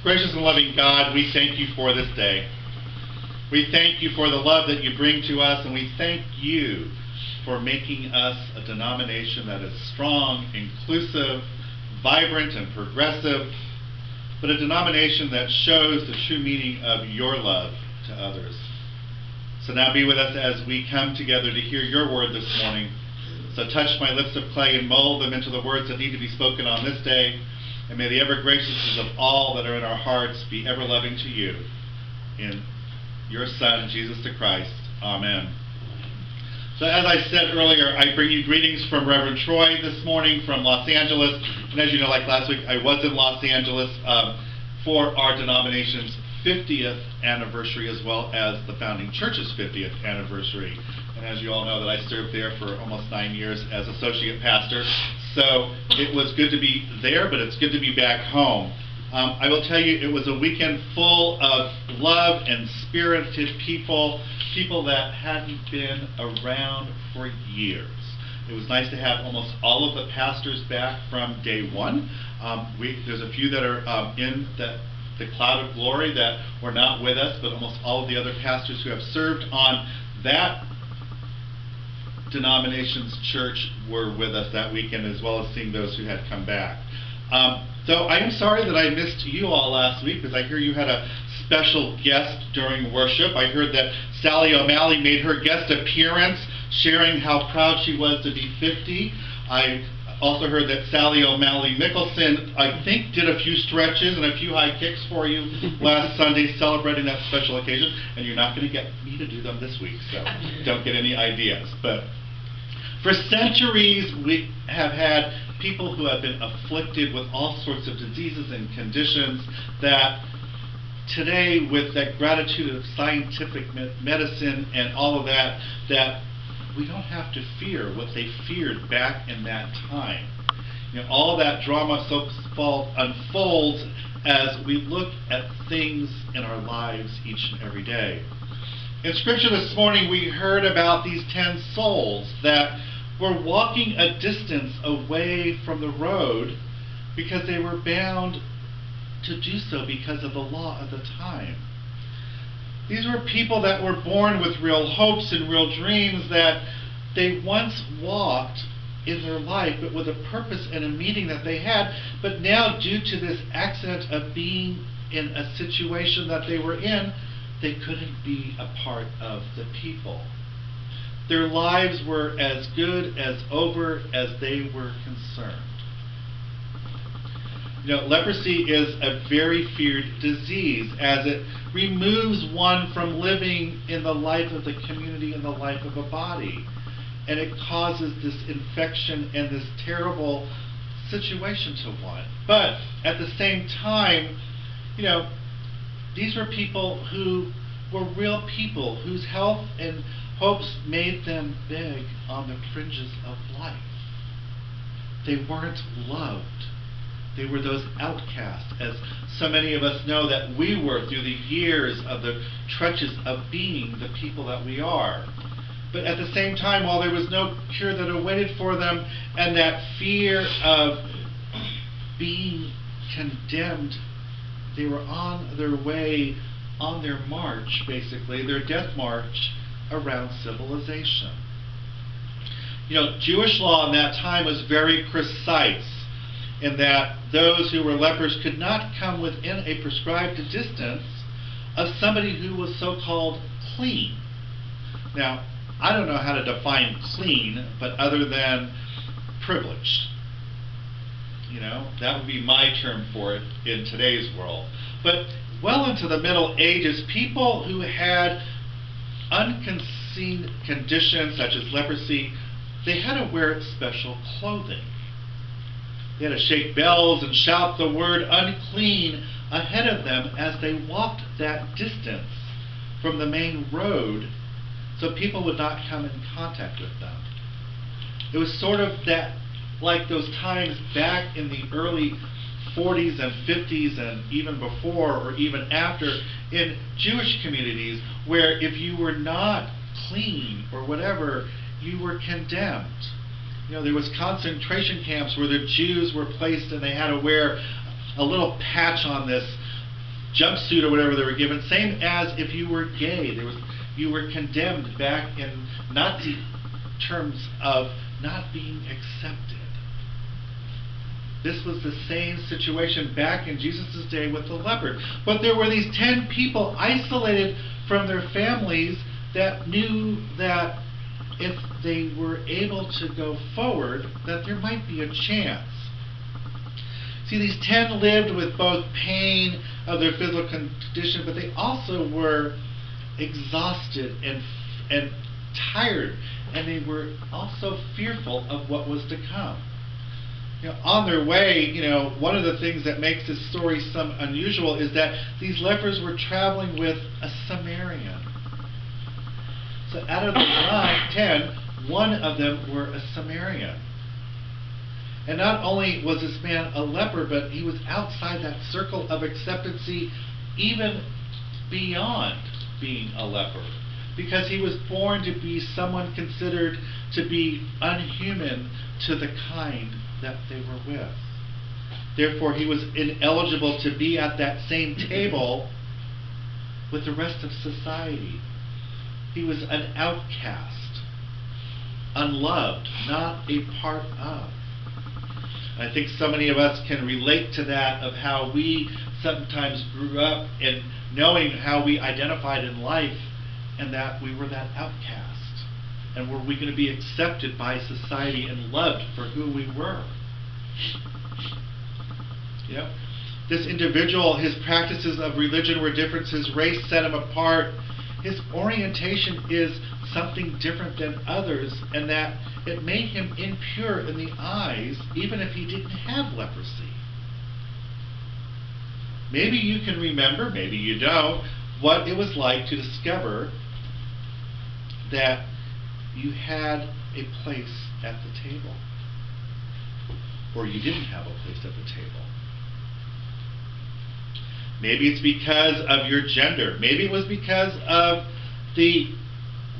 Gracious and loving God, we thank you for this day. We thank you for the love that you bring to us, and we thank you for making us a denomination that is strong, inclusive, vibrant, and progressive, but a denomination that shows the true meaning of your love to others. So now be with us as we come together to hear your word this morning. So touch my lips of clay and mold them into the words that need to be spoken on this day. And may the ever-graciousness of all that are in our hearts be ever-loving to you. In your Son, Jesus the Christ. Amen. So as I said earlier, I bring you greetings from Reverend Troy this morning from Los Angeles. And as you know, like last week, I was in Los Angeles for our denomination's 50th anniversary, as well as the founding church's 50th anniversary. And as you all know, that I served there for almost 9 years as associate pastor. So it was good to be there, but it's good to be back home. I will tell you, it was a weekend full of love and spirited people that hadn't been around for years. It was nice to have almost all of the pastors back from day one. There's a few that are in the cloud of glory that were not with us, but almost all of the other pastors who have served on that denomination's church were with us that weekend, as well as seeing those who had come back. So I am sorry that I missed you all last week, because I hear you had a special guest during worship. I heard that Sally O'Malley made her guest appearance, sharing how proud she was to be 50. I also heard that Sally O'Malley Mickelson, I think, did a few stretches and a few high kicks for you last Sunday, celebrating that special occasion. And you're not going to get me to do them this week, so don't get any ideas. But for centuries, we have had people who have been afflicted with all sorts of diseases and conditions that today, with that gratitude of scientific medicine and all of that, that we don't have to fear what they feared back in that time. You know, all that drama unfolds as we look at things in our lives each and every day. In Scripture this morning, we heard about these 10 souls that were walking a distance away from the road because they were bound to do so because of the law of the time. These were people that were born with real hopes and real dreams that they once walked in their life, but with a purpose and a meaning that they had. But now, due to this accident of being in a situation that they were in, they couldn't be a part of the people. Their lives were as good as over as they were concerned. You know, leprosy is a very feared disease, as it removes one from living in the life of the community and the life of a body. And it causes this infection and this terrible situation to one. But at the same time, you know, these were people who were real people, whose health and hopes made them beg on the fringes of life. They weren't loved. They were those outcasts, as so many of us know that we were through the years of the trenches of being the people that we are. But at the same time, while there was no cure that awaited for them, and that fear of being condemned, they were on their way, on their march, basically, their death march around civilization. You know, Jewish law in that time was very precise, in that those who were lepers could not come within a prescribed distance of somebody who was so-called clean. Now, I don't know how to define clean, but other than privileged. You know, that would be my term for it in today's world. But well into the Middle Ages, people who had unforeseen conditions such as leprosy, they had to wear special clothing. They had to shake bells and shout the word unclean ahead of them as they walked that distance from the main road, so people would not come in contact with them. It was sort of that, like those times back in the early 40s and 50s and even before or even after in Jewish communities, where if you were not clean or whatever, you were condemned. You know, there was concentration camps where the Jews were placed and they had to wear a little patch on this jumpsuit or whatever they were given, same as if you were gay. You were condemned back in Nazi terms of not being accepted. This was the same situation back in Jesus' day with the leper. But there were these 10 people isolated from their families that knew that if they were able to go forward, that there might be a chance. See, these 10 lived with both pain of their physical condition, but they also were exhausted and tired, and they were also fearful of what was to come. On their way, one of the things that makes this story some unusual is that these lepers were traveling with a Samaritan. So out of the 10, one of them were a Samaritan. And not only was this man a leper, but he was outside that circle of acceptancy, even beyond being a leper, because he was born to be someone considered to be unhuman to the kind that they were with. Therefore, he was ineligible to be at that same table with the rest of society. He was an outcast, unloved, not a part of. I think so many of us can relate to that, of how we sometimes grew up and knowing how we identified in life, and that we were that outcast. And were we going to be accepted by society and loved for who we were? This individual, his practices of religion were different. His race set him apart. His orientation is something different than others, and that it made him impure in the eyes, even if he didn't have leprosy. Maybe you can remember, maybe you don't, what it was like to discover that you had a place at the table, or you didn't have a place at the table. Maybe it's because of your gender. Maybe it was because of the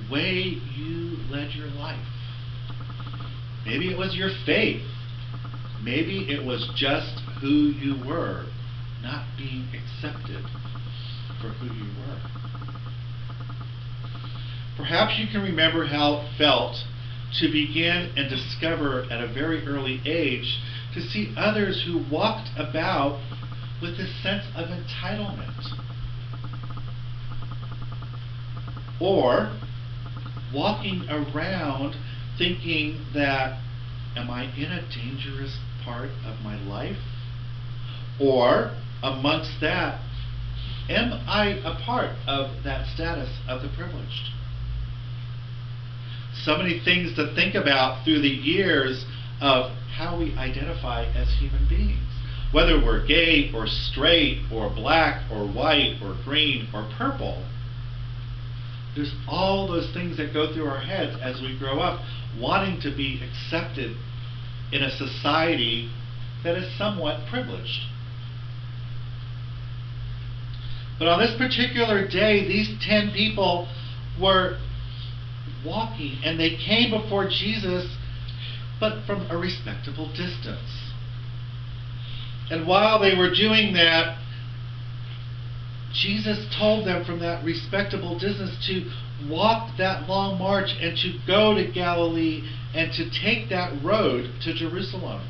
way you led your life. Maybe it was your faith. Maybe it was just who you were, not being accepted for who you were. Perhaps you can remember how it felt to begin and discover at a very early age to see others who walked about with this sense of entitlement, or walking around thinking that, am I in a dangerous part of my life? Or amongst that, am I a part of that status of the privileged? So many things to think about through the years of how we identify as human beings. Whether we're gay or straight or black or white or green or purple, there's all those things that go through our heads as we grow up, wanting to be accepted in a society that is somewhat privileged. But on this particular day, these 10 people were walking, and they came before Jesus, but from a respectable distance. And while they were doing that, Jesus told them from that respectable distance to walk that long march and to go to Galilee and to take that road to Jerusalem.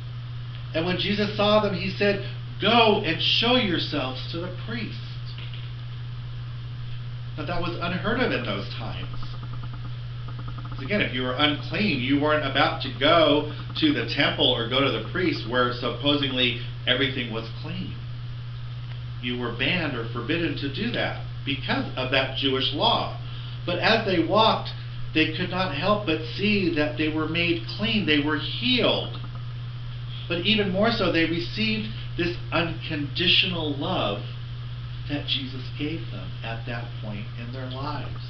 And when Jesus saw them, he said, "Go and show yourselves to the priest." Now that was unheard of in those times. Because again, if you were unclean, you weren't about to go to the temple or go to the priest where supposedly everything was clean. You were banned or forbidden to do that because of that Jewish law. But as they walked, they could not help but see that they were made clean, they were healed. But even more so, they received this unconditional love that Jesus gave them at that point in their lives.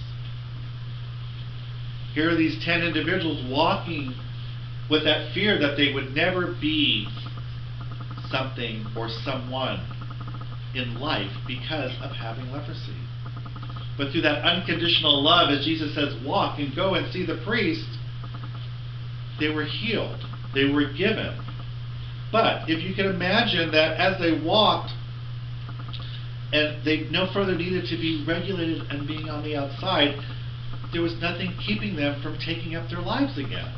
Here are these 10 individuals walking with that fear that they would never be something or someone in life because of having leprosy. But through that unconditional love, as Jesus says, walk and go and see the priest, they were healed. They were given. But if you can imagine that as they walked, and they no further needed to be regulated and being on the outside. There was nothing keeping them from taking up their lives again.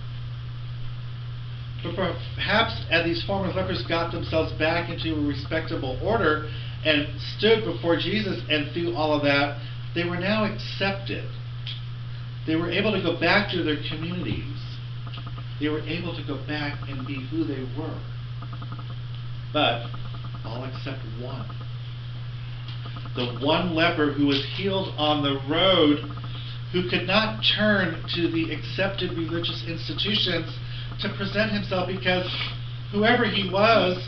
But perhaps as these former lepers got themselves back into a respectable order and stood before Jesus, and through all of that, they were now accepted. They were able to go back to their communities. They were able to go back and be who they were. But all except one. The one leper who was healed on the road, who could not turn to the accepted religious institutions to present himself, because whoever he was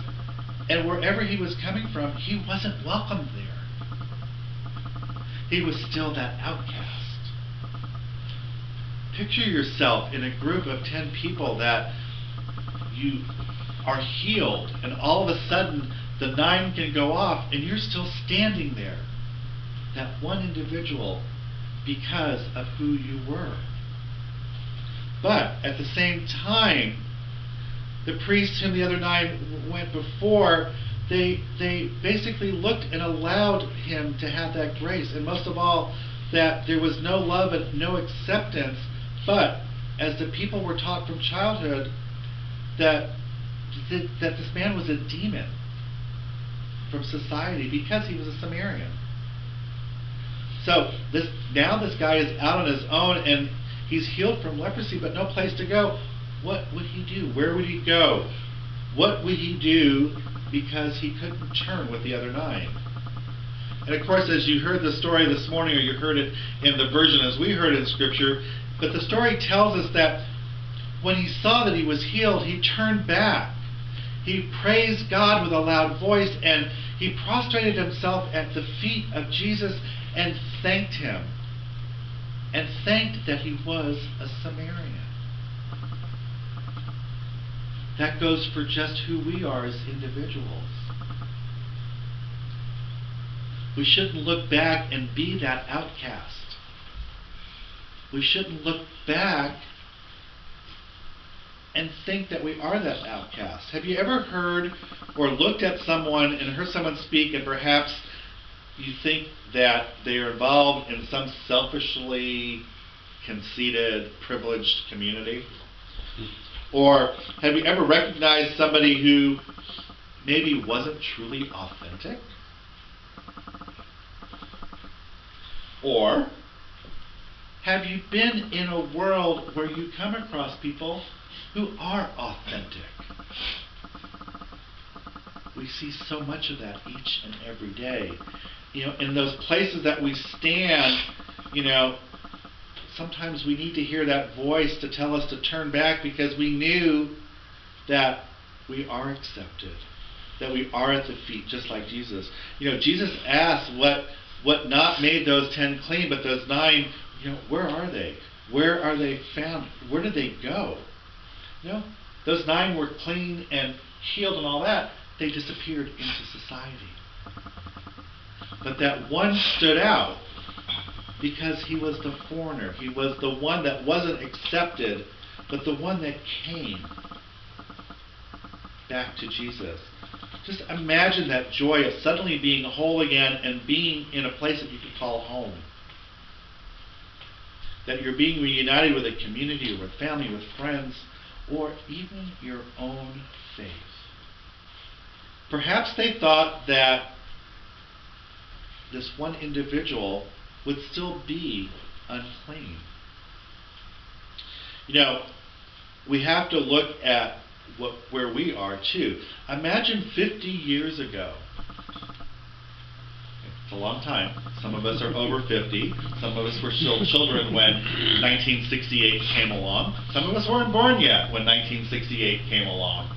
and wherever he was coming from, he wasn't welcome there. He was still that outcast. Picture yourself in a group of 10 people that you are healed, and all of a sudden the 9 can go off and you're still standing there. That one individual, because of who you were. But at the same time, the priests whom the other 9 went before, they basically looked and allowed him to have that grace. And most of all, that there was no love and no acceptance. But as the people were taught from childhood that this man was a demon from society because he was a Samaritan. So now this guy is out on his own, and he's healed from leprosy, but no place to go. What would he do? Where would he go? What would he do, because he couldn't turn with the other 9? And of course, as you heard the story this morning, or you heard it in the version as we heard it in Scripture, but the story tells us that when he saw that he was healed, he turned back. He praised God with a loud voice, and he prostrated himself at the feet of Jesus and thanked him, and thanked that he was a Samaritan. That goes for just who we are as individuals. We shouldn't look back and be that outcast. We shouldn't look back and think that we are that outcast. Have you ever heard or looked at someone and heard someone speak, and perhaps you think that they are involved in some selfishly conceited, privileged community? Or have you ever recognized somebody who maybe wasn't truly authentic? Or have you been in a world where you come across people who are authentic? We see so much of that each and every day. In those places that we stand, sometimes we need to hear that voice to tell us to turn back, because we knew that we are accepted, that we are at the feet, just like Jesus. Jesus asked what not made those 10 clean, but those 9, where are they? Where are they found? Where did they go? Those 9 were clean and healed and all that. They disappeared into society. But that one stood out because he was the foreigner. He was the one that wasn't accepted, but the one that came back to Jesus. Just imagine that joy of suddenly being whole again and being in a place that you could call home. That you're being reunited with a community, or with family, with friends, or even your own faith. Perhaps they thought that this one individual would still be unclean. We have to look at where we are too. Imagine 50 years ago. It's a long time. Some of us are over 50. Some of us were still children when 1968 came along. Some of us weren't born yet when 1968 came along.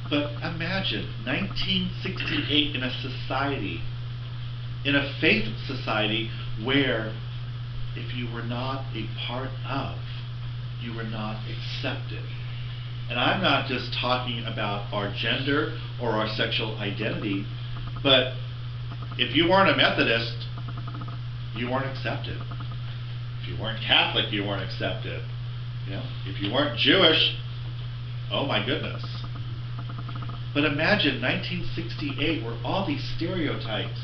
But imagine 1968 in a society, in a faith society, where if you were not a part of, you were not accepted. And I'm not just talking about our gender or our sexual identity, but if you weren't a Methodist, you weren't accepted. If you weren't Catholic, you weren't accepted. If you weren't Jewish, oh my goodness. But imagine 1968, where all these stereotypes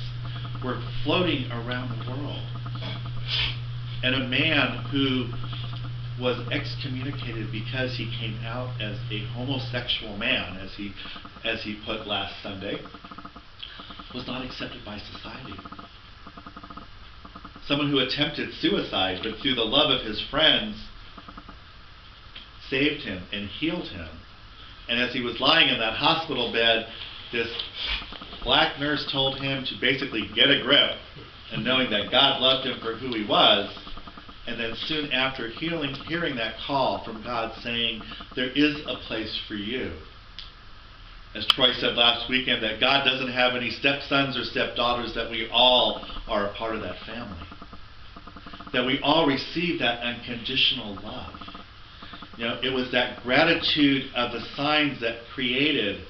were floating around the world. And a man who was excommunicated because he came out as a homosexual man, as he put last Sunday, was not accepted by society. Someone who attempted suicide, but through the love of his friends, saved him and healed him. And as he was lying in that hospital bed, this black nurse told him to basically get a grip, and knowing that God loved him for who he was. And then soon after hearing that call from God saying, there is a place for you. As Troy said last weekend, that God doesn't have any stepsons or stepdaughters, that we all are a part of that family. That we all receive that unconditional love. You know, it was that gratitude of the signs that created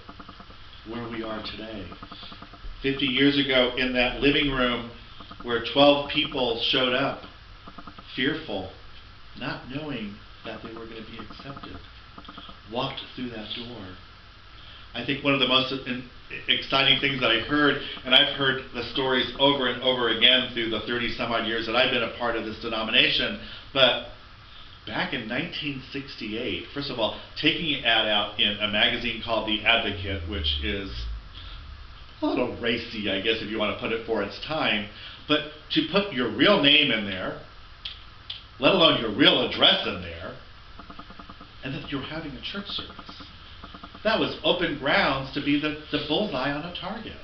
where we are today. 50 years ago in that living room where 12 people showed up, fearful, not knowing that they were going to be accepted, walked through that door. I think one of the most exciting things that I heard, and I've heard the stories over and over again through the 30 some odd years that I've been a part of this denomination, but back in 1968, first of all, taking an ad out in a magazine called The Advocate, which is a little racy, I guess, if you want to put it for its time, but to put your real name in there, let alone your real address in there, and that you're having a church service. That was open grounds to be the bullseye on a target.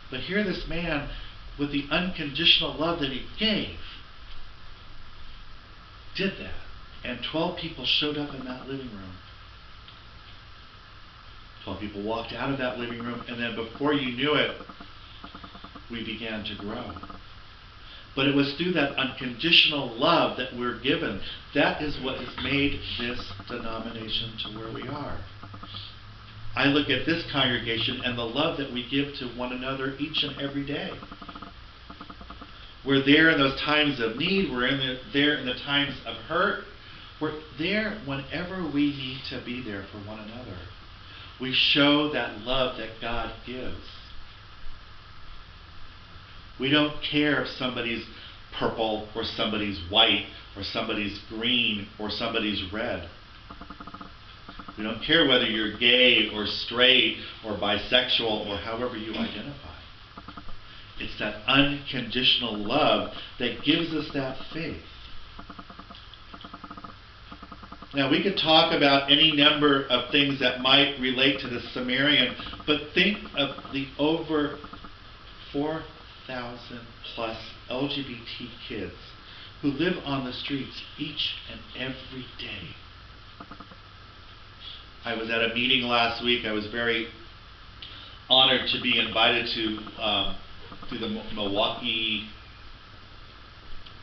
But here this man, with the unconditional love that he gave, did that. And 12 people showed up in that living room. 12 people walked out of that living room, and then before you knew it, we began to grow. But it was through that unconditional love that we're given. That is what has made this denomination to where we are. I look at this congregation and the love that we give to one another each and every day. We're there in those times of need. We're there in the times of hurt. We're there whenever we need to be there for one another. We show that love that God gives. We don't care if somebody's purple or somebody's white or somebody's green or somebody's red. We don't care whether you're gay or straight or bisexual or however you identify. It's that unconditional love that gives us that faith. Now, we could talk about any number of things that might relate to the Sumerian, but think of the over 4,000 plus LGBT kids who live on the streets each and every day. I was at a meeting last week. I was very honored to be invited to the Milwaukee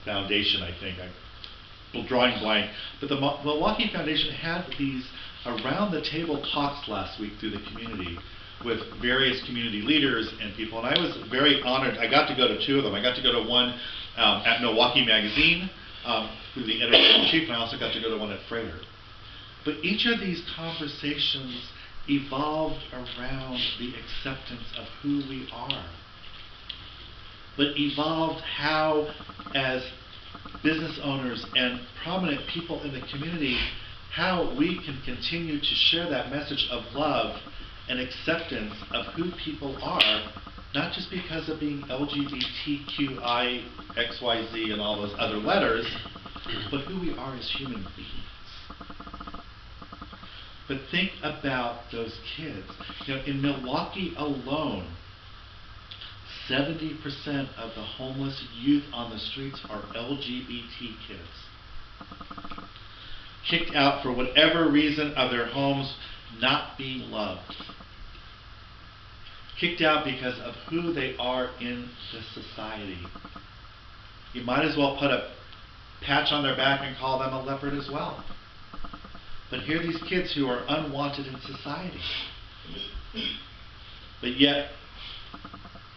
Foundation, I think. I'm drawing blank. But the Milwaukee Foundation had these around-the-table talks last week through the community with various community leaders and people, and I was very honored. I got to go to two of them. I got to go to one at Milwaukee Magazine through the editor-in-chief, and I also got to go to one at Freighter. But each of these conversations evolved around the acceptance of who we are, but evolved how, as business owners and prominent people in the community, how we can continue to share that message of love and acceptance of who people are, not just because of being LGBTQI, XYZ, and all those other letters, but who we are as human beings. But think about those kids. You know, in Milwaukee alone, 70% of the homeless youth on the streets are LGBT kids. Kicked out for whatever reason of their homes not being loved. Kicked out because of who they are in this society. You might as well put a patch on their back and call them a leopard as well. But here are these kids who are unwanted in society. But yet,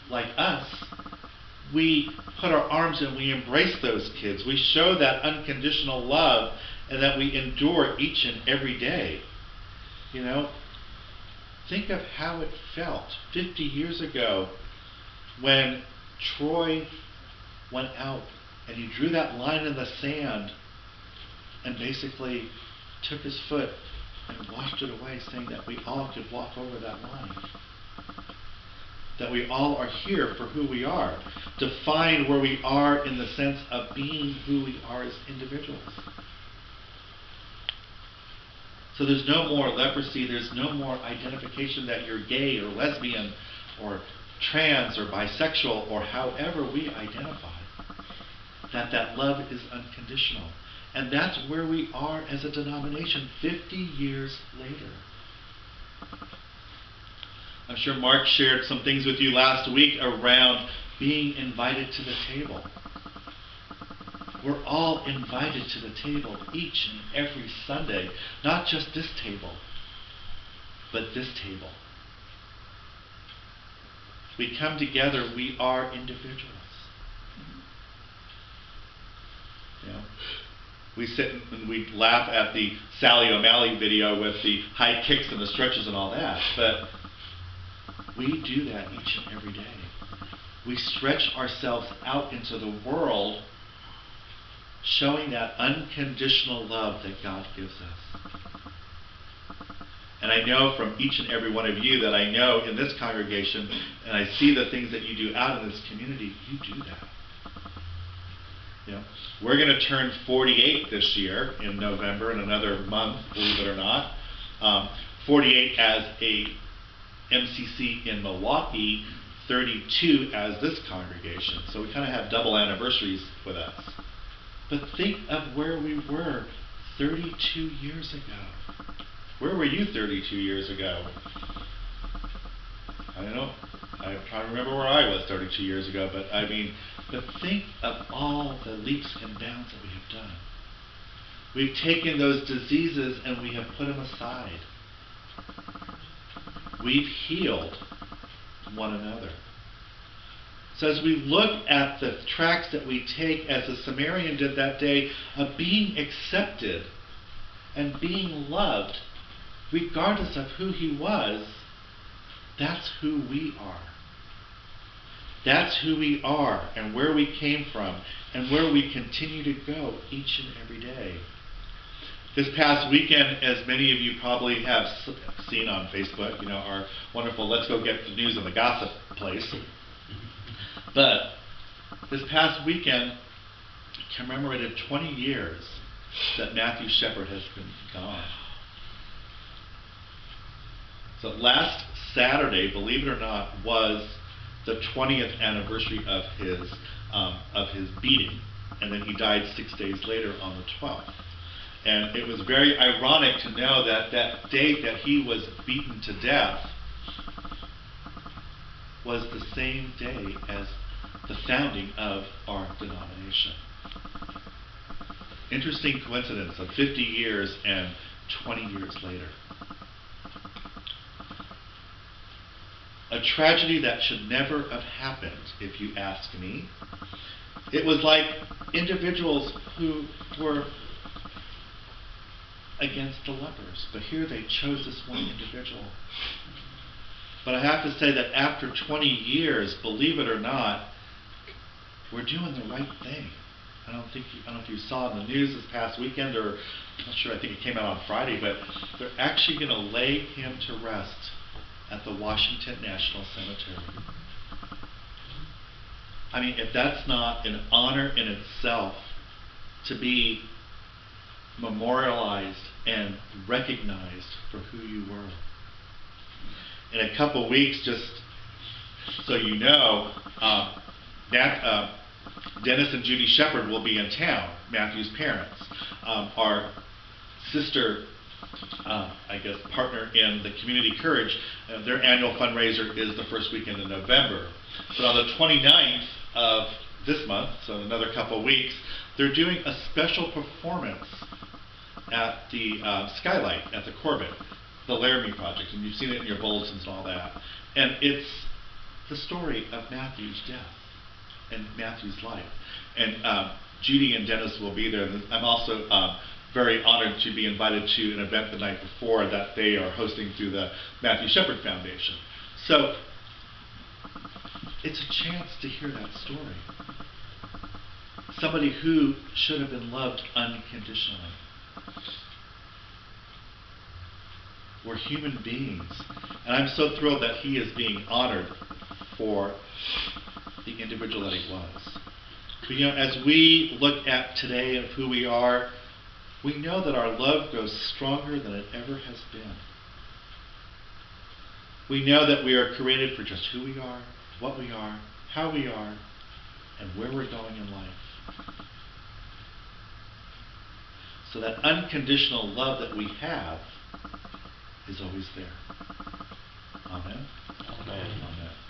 like us, we put our arms and we embrace those kids. We show that unconditional love and that we endure each and every day. You know, think of how it felt 50 years ago when Troy went out and he drew that line in the sand and basically took his foot and washed it away, saying that we all could walk over that line. That we all are here for who we are, to find where we are in the sense of being who we are as individuals. So there's no more leprosy, there's no more identification that you're gay or lesbian or trans or bisexual or however we identify. That love is unconditional. And that's where we are as a denomination 50 years later. I'm sure Mark shared some things with you last week around being invited to the table. We're all invited to the table each and every Sunday. Not just this table, but this table. We come together, we are individuals. You know, we sit and we laugh at the Sally O'Malley video with the high kicks and the stretches and all that, but we do that each and every day. We stretch ourselves out into the world, showing that unconditional love that God gives us. And I know from each and every one of you that I know in this congregation, and I see the things that you do out in this community, you do that. You know, we're going to turn 48 this year in November, in another month, believe it or not. 48 as a MCC in Milwaukee, 32 as this congregation. So we kind of have double anniversaries with us. But think of where we were 32 years ago. Where were you 32 years ago? I don't know. I'm trying to remember where I was 32 years ago, but I mean, but think of all the leaps and bounds that we have done. We've taken those diseases and we have put them aside. We've healed one another. So as we look at the tracks that we take, as the Samaritan did that day, of being accepted and being loved, regardless of who he was, that's who we are. That's who we are and where we came from and where we continue to go each and every day. This past weekend, as many of you probably have seen on Facebook, you know, our wonderful Let's Go Get the News and the Gossip place. But this past weekend commemorated 20 years that Matthew Shepard has been gone. So last Saturday, believe it or not, was the 20th anniversary of his beating, and then he died 6 days later on the 12th. And it was very ironic to know that that date that he was beaten to death was the same day as the founding of our denomination. Interesting coincidence of 50 years and 20 years later. A tragedy that should never have happened, if you ask me. It was like individuals who were against the lepers, but here they chose this one individual. But I have to say that after 20 years, believe it or not, we're doing the right thing. I don't know if you saw in the news this past weekend, or I'm not sure, I think it came out on Friday, but they're actually going to lay him to rest at the Washington National Cemetery. I mean, if that's not an honor in itself to be memorialized and recognized for who you were. In a couple weeks, just so you know, Dennis and Judy Shepard will be in town, Matthew's parents. Our sister, partner in the Community Courage, their annual fundraiser is the first weekend in November. But on the 29th of this month, so in another couple weeks, they're doing a special performance at the Skylight at the Corbett, the Laramie Project, and you've seen it in your bulletins and all that. And it's the story of Matthew's death and Matthew's life. And Judy and Dennis will be there. I'm also very honored to be invited to an event the night before that they are hosting through the Matthew Shepard Foundation. So it's a chance to hear that story. Somebody who should have been loved unconditionally. We're human beings. And I'm so thrilled that he is being honored for the individual that he was. But, as we look at today of who we are, we know that our love grows stronger than it ever has been. We know that we are created for just who we are, what we are, how we are, and where we're going in life. So that unconditional love that we have is always there. Amen? Amen. Amen.